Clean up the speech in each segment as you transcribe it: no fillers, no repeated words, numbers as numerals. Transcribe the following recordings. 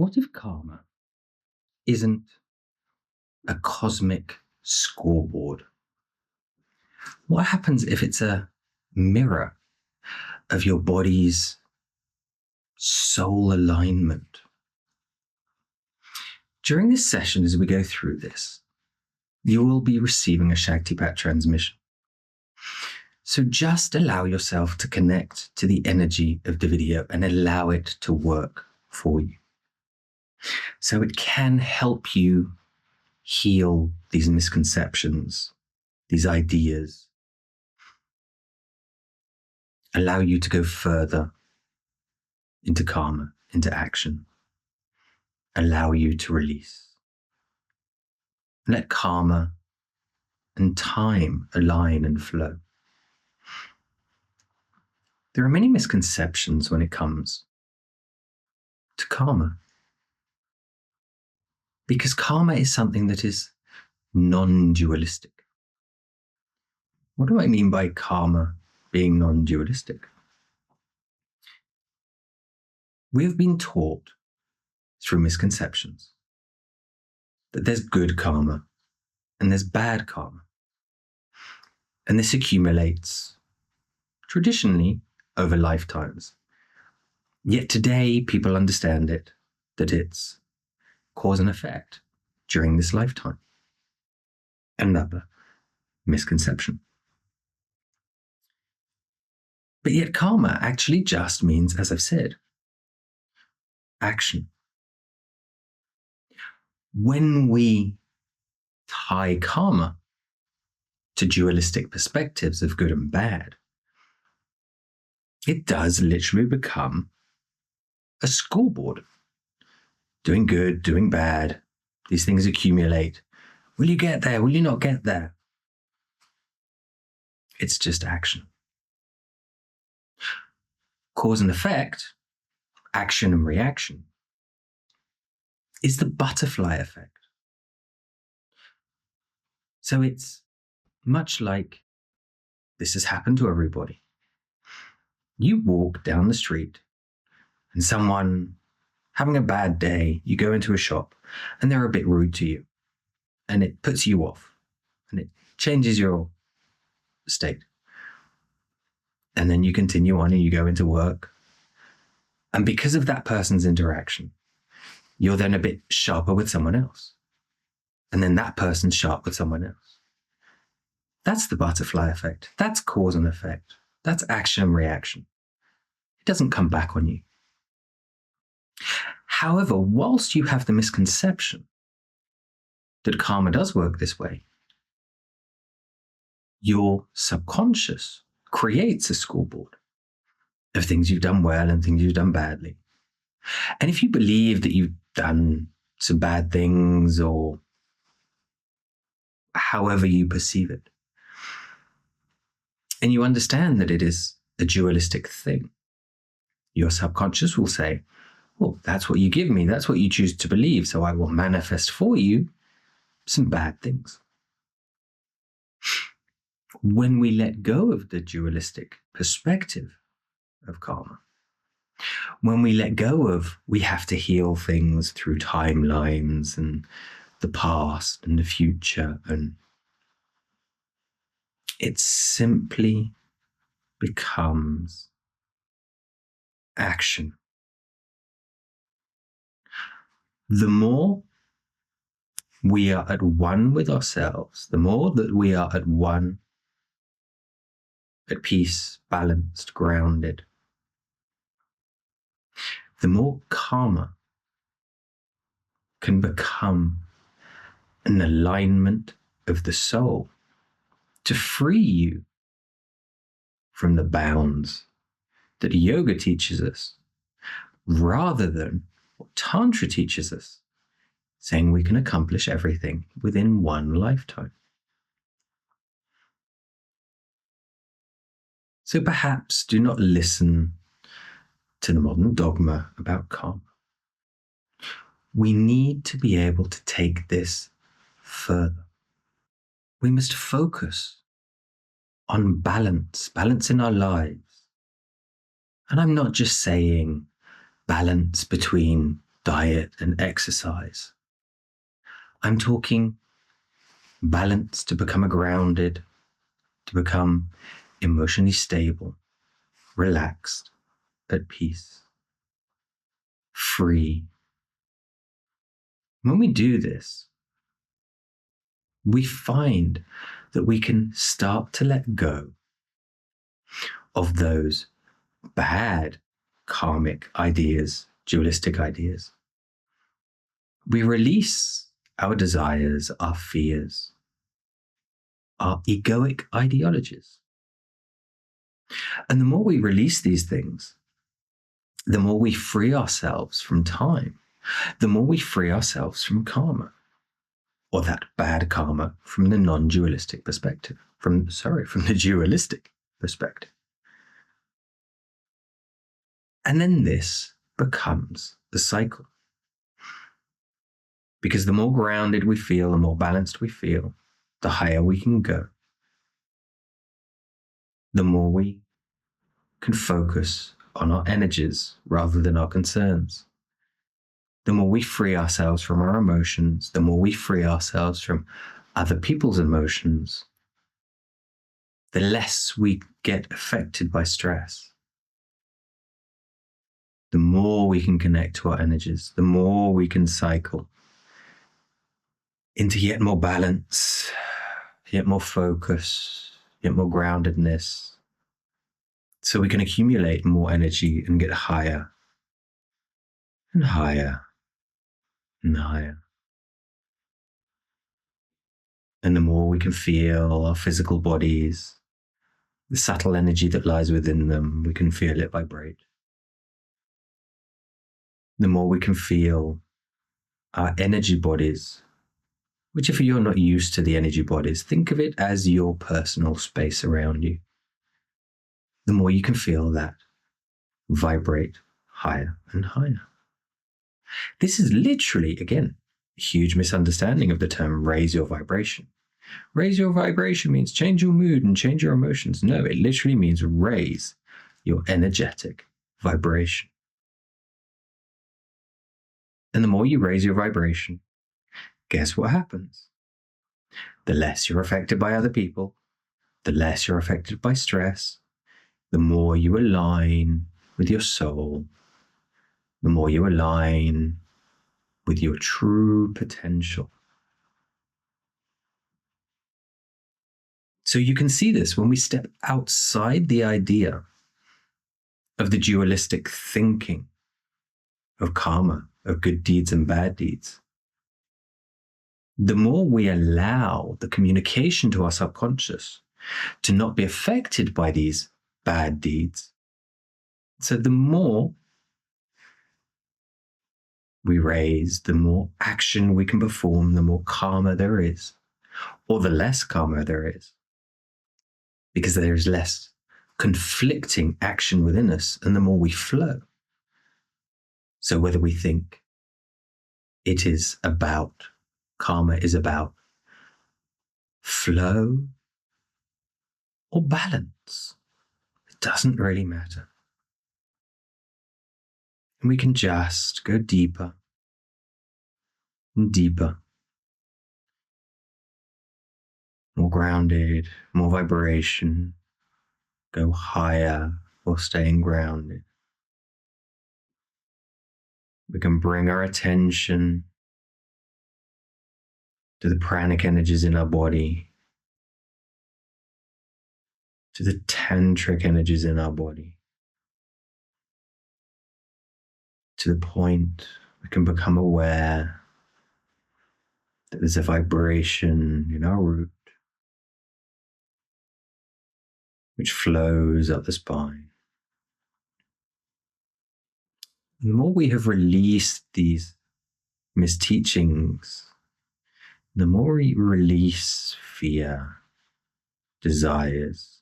What if karma isn't a cosmic scoreboard? What happens if it's a mirror of your body's soul alignment? During this session, as we go through this, you will be receiving a Shaktipat transmission. So just allow yourself to connect to the energy of the video and allow it to work for you. So it can help you heal these misconceptions, these ideas, allow you to go further into karma, into action, allow you to release. Let karma and time align and flow. There are many misconceptions when it comes to karma, because karma is something that is non-dualistic. What do I mean by karma being non-dualistic? We've been taught through misconceptions that there's good karma and there's bad karma. And this accumulates traditionally over lifetimes. Yet today, people understand it, that it's cause and effect during this lifetime. Another misconception. But yet karma actually just means, as I've said, action. When we tie karma to dualistic perspectives of good and bad, it does literally become a scoreboard. Doing good, doing bad, these things accumulate. Will you get there? Will you not get there? It's just action. Cause and effect, action and reaction, is the butterfly effect. So it's much like this has happened to everybody. You walk down the street and someone having a bad day, you go into a shop and they're a bit rude to you and it puts you off and it changes your state. And then you continue on and you go into work. And because of that person's interaction, you're then a bit sharper with someone else. And then that person's sharp with someone else. That's the butterfly effect. That's cause and effect. That's action and reaction. It doesn't come back on you. However, whilst you have the misconception that karma does work this way, your subconscious creates a scoreboard of things you've done well and things you've done badly. And if you believe that you've done some bad things, or however you perceive it, and you understand that it is a dualistic thing, your subconscious will say, well, that's what you give me, that's what you choose to believe, so I will manifest for you some bad things. When we let go of the dualistic perspective of karma, when we let go of we have to heal things through timelines and the past and the future, and it simply becomes action. The more we are at one with ourselves, the more that we are at one, at peace, balanced, grounded, the more karma can become an alignment of the soul to free you from the bounds that yoga teaches us, rather than what Tantra teaches us, saying we can accomplish everything within one lifetime. So perhaps do not listen to the modern dogma about karma. We need to be able to take this further. We must focus on balance in our lives. And I'm not just saying balance between diet and exercise. I'm talking balance to become grounded, to become emotionally stable, relaxed, at peace, free. When we do this, we find that we can start to let go of those bad karmic ideas, dualistic ideas. We release our desires, our fears, our egoic ideologies. And the more we release these things, the more we free ourselves from time, the more we free ourselves from karma, or that bad karma from the non-dualistic perspective, from the dualistic perspective. And then this becomes the cycle. Because the more grounded we feel, the more balanced we feel, the higher we can go. The more we can focus on our energies rather than our concerns. The more we free ourselves from our emotions, the more we free ourselves from other people's emotions, the less we get affected by stress. The more we can connect to our energies, the more we can cycle into yet more balance, yet more focus, yet more groundedness, so we can accumulate more energy and get higher and higher and higher. And the more we can feel our physical bodies, the subtle energy that lies within them, we can feel it vibrate. The more we can feel our energy bodies, which if you're not used to the energy bodies, think of it as your personal space around you. The more you can feel that vibrate higher and higher. This is literally, again, a huge misunderstanding of the term raise your vibration. Raise your vibration means change your mood and change your emotions. No, it literally means raise your energetic vibration. And the more you raise your vibration, guess what happens? The less you're affected by other people, the less you're affected by stress, the more you align with your soul, the more you align with your true potential. So you can see this when we step outside the idea of the dualistic thinking of karma, of good deeds and bad deeds. The more we allow the communication to our subconscious to not be affected by these bad deeds, so the more we raise, the more action we can perform, the more karma there is, or the less karma there is, because there is less conflicting action within us, and the more we flow. So whether we think it is about, karma is about flow or balance, it doesn't really matter. And we can just go deeper and deeper, more grounded, more vibration, go higher while staying grounded. We can bring our attention to the pranic energies in our body, to the tantric energies in our body, to the point we can become aware that there's a vibration in our root which flows up the spine. And the more we have released these misteachings, the more we release fear, desires,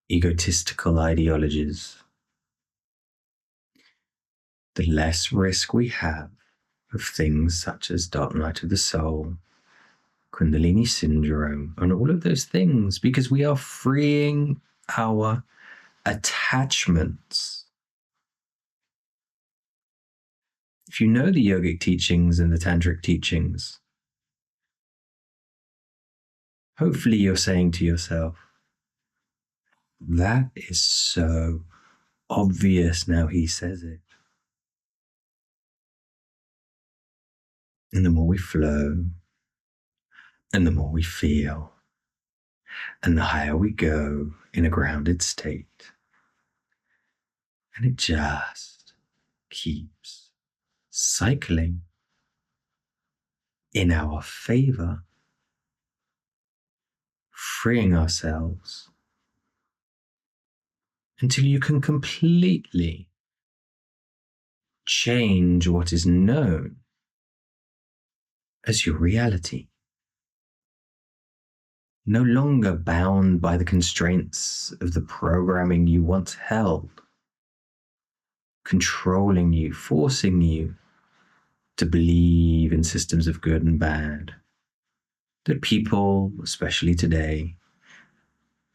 egotistical ideologies, the less risk we have of things such as dark night of the soul, Kundalini syndrome, and all of those things, because we are freeing our attachments If you know the yogic teachings and the tantric teachings, hopefully you're saying to yourself, that is so obvious now he says it. And the more we flow, and the more we feel, and the higher we go in a grounded state. And it just keeps cycling in our favor, freeing ourselves until you can completely change what is known as your reality. No longer bound by the constraints of the programming you once held, controlling you, forcing you to believe in systems of good and bad, that people, especially today,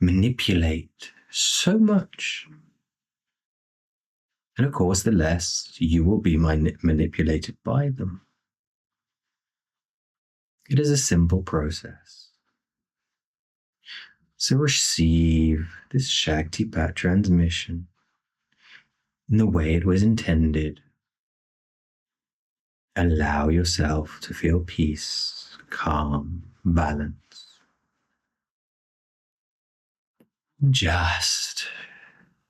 manipulate so much. And of course, the less you will be manipulated by them. It is a simple process. So receive this Shaktipat transmission in the way it was intended. Allow yourself to feel peace, calm, balance. Just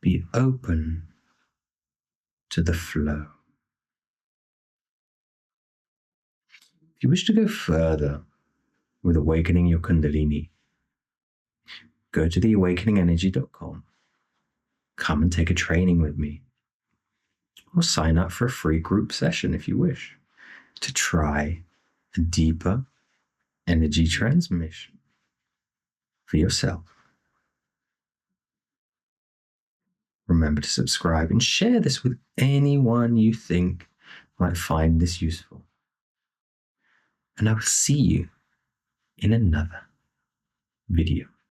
be open to the flow. If you wish to go further with awakening your Kundalini, go to theawakeningenergy.com. Come and take a training with me, or sign up for a free group session if you wish to try a deeper energy transmission for yourself. Remember to subscribe and share this with anyone you think might find this useful. And I will see you in another video.